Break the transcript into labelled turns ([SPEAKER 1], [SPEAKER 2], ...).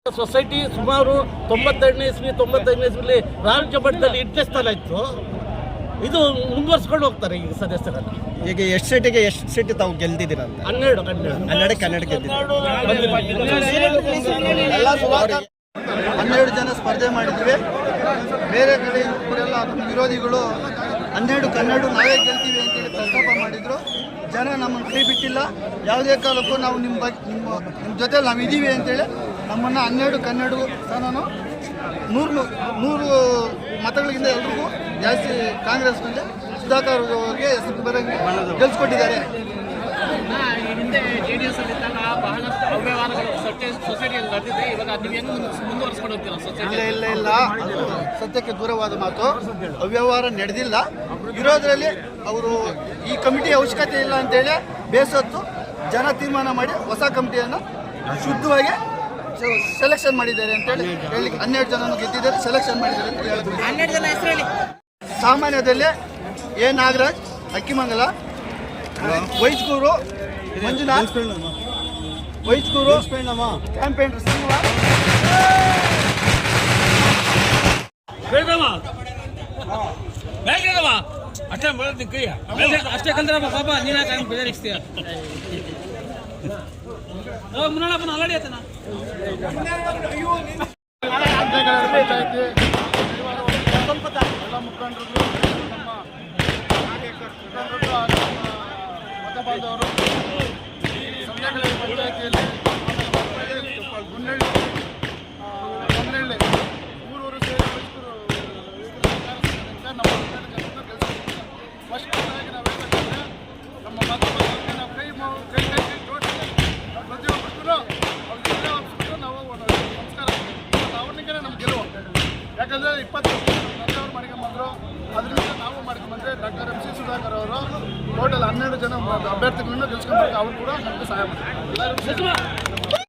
[SPEAKER 1] Society ಸುಮಾರು 92ನೇ ಇಸ್ವಿ 95ನೇ ಇಸ್ವಿಲಿ ರಾಜ್ಯ ಮಟ್ಟದಲ್ಲಿ 8ನೇ ಸ್ಥಾನ ಇತ್ತು. ಇದು ಮುಂದುವರ್ಸ್ಕೊಂಡು ಹೋಗ್ತಾರೆ ಈಗ ಸದಸ್ಯರನ್ನ.
[SPEAKER 2] ಈಗ ಎಷ್ಟು ಸೀಟ್ ತಾವು ಗೆಲ್ತಿದ್ದೀರ ಅಂತ? 12 ಜನ ಸ್ಪರ್ಧೆ ಮಾಡಿದ್ವಿ. ಬೇರೆ ಕಡೆ ಇವರೆಲ್ಲ ವಿರೋಧಿಗಳು 12 ನಾವೇ ಗೆಲ್ತೀವಿ ಅಂತೇಳಿ ಪ್ರಸ್ತಾಪ ಮಾಡಿದ್ರು. ಜನ ನಮ್ಮನ್ನು ಕೈ ಬಿಟ್ಟಿಲ್ಲ. ಯಾವುದೇ ಕಾಲಕ್ಕೂ ನಾವು ನಿಮ್ಮ ಜೊತೆ ನಾವು ಇದ್ದೀವಿ ಅಂತೇಳಿ ನಮ್ಮನ್ನು 12 ಸ್ಥಾನನೂ 100 ಮತಗಳಿಗಿಂತ ಎಲ್ರಿಗೂ ಜಾಸ್ತಿ ಕಾಂಗ್ರೆಸ್ನಲ್ಲಿ ಸುಧಾಕರ್ ಅವರಿಗೆ ಹೆಸರು ಬರಂಗೆ ಗೆಲ್ಸ್ಕೊಟ್ಟಿದ್ದಾರೆ.
[SPEAKER 3] ಹಿಂದೆ JDS ಅಲ್ಲಿ ಇದ್ದಾಗ ಬಹಳಷ್ಟು ಅವ್ಯವಹಾರಗಳು ಸೊಸೈಟಿಯಲ್ಲಿ ನಡೆದಿದೆ. ಇವಾಗ ನೀವು ಹೆಂಗೆ ಮುಂದುವರಿಸ್ಕೊಂಡು ಹೋಗ್ತೀರಾ ಸೊಸೈಟಿ?
[SPEAKER 2] ಇಲ್ಲ, ಅದು ಸತ್ಯಕ್ಕೆ ದೂರವಾದ ಮಾತು. ಅವ್ಯವಹಾರ ನಡೆದಿಲ್ಲ. ಇರೋದ್ರಲ್ಲಿ ಅವರು ಈ ಕಮಿಟಿ ಅವಶ್ಯಕತೆ ಇಲ್ಲ ಅಂತೇಳಿ ಬೇಸತ್ತು ಜನ ತೀರ್ಮಾನ ಮಾಡಿ ಹೊಸ ಕಮಿಟಿಯನ್ನು ಶುದ್ಧವಾಗಿ ಸೆಲೆಕ್ಷನ್ ಮಾಡಿದ್ದಾರೆ ಅಂತೇಳಿ ಹೇಳಿ 12 ಜನ ಗೆದ್ದಿದ್ದಾರೆ, ಸೆಲೆಕ್ಷನ್ ಮಾಡಿದ್ದಾರೆ ಅಂತ ಹೇಳಿದ್ರು.
[SPEAKER 3] 12 ಜನ ಹೆಸರು ಹೇಳಿ.
[SPEAKER 2] ಸಾಮಾನ್ಯದಲ್ಲಿ ಎ ನಾಗರಾಜ್, ಅಕ್ಕಿಮಂಗಲ, ವೈಜ್ಗೂರು ಮಂಜುನಾಥ್, ವೈಜ್ಗೂರು ಕ್ಯಾಂಪೇಂಟರ್ ಶ್ರೀನಿವಾಸ್.
[SPEAKER 3] ಅಷ್ಟೇ ಕಲ್ದ್ರಪ್ಪ ಪಾಪ ನೀನ ಬೆದರಿಸ್ತೀಯ. ಮುನ್ನಪ್ಪನ ಆಲ್ರೆಡಿ ಆತನ
[SPEAKER 4] ಎಲ್ಲ ಮುಖಂಡರು, ನಮ್ಮ ಮತ ಬಾಂಧವರು ಸಂಘಗಳ ಪಂಚಾಯತಿಯಲ್ಲಿ ಗುನ್ನಳ್ಳಿ, ಹೊನ್ನಳ್ಳಿ ಮೂರೂರು ಸೇರಿ ನಮ್ಮ ಫಸ್ಟ್ ಆಗಿ ನಾವು ಹೇಳ್ಬೇಕಂದ್ರೆ ನಮ್ಮ ಮತ ಬಾಂಧವರಿಗೆ ನಾವು ಕೈ ಜೋಡಿಸಿ ಪ್ರತಿಯೊಬ್ಬರಿಗೂ ಅವ್ರಿಗೆ ನಾವು ನಮಸ್ಕಾರ ಅವ್ರನಿಗೆ ನಮ್ಮ ಗೆಲುವು. ಯಾಕಂದರೆ 20 ವರ್ಷ ಮಾಡ್ಕೊಂಬಂದರು, ಅದರಿಂದ ನಾವು ಮಾಡ್ಕೊಂಬಂದ್ರೆ ಡಾಕ್ಟರ್ MC ಸುಧಾಕರ್ ಅವರು ಟೋಟಲ್ 12 ಜನ ಅಭ್ಯರ್ಥಿಗಳನ್ನು ಗೆಲ್ಸ್ಕೊಂಡ್ರೆ ಅವ್ರು ಕೂಡ ನಮಗೆ ಸಹಾಯ ಮಾಡ್ತಾರೆ.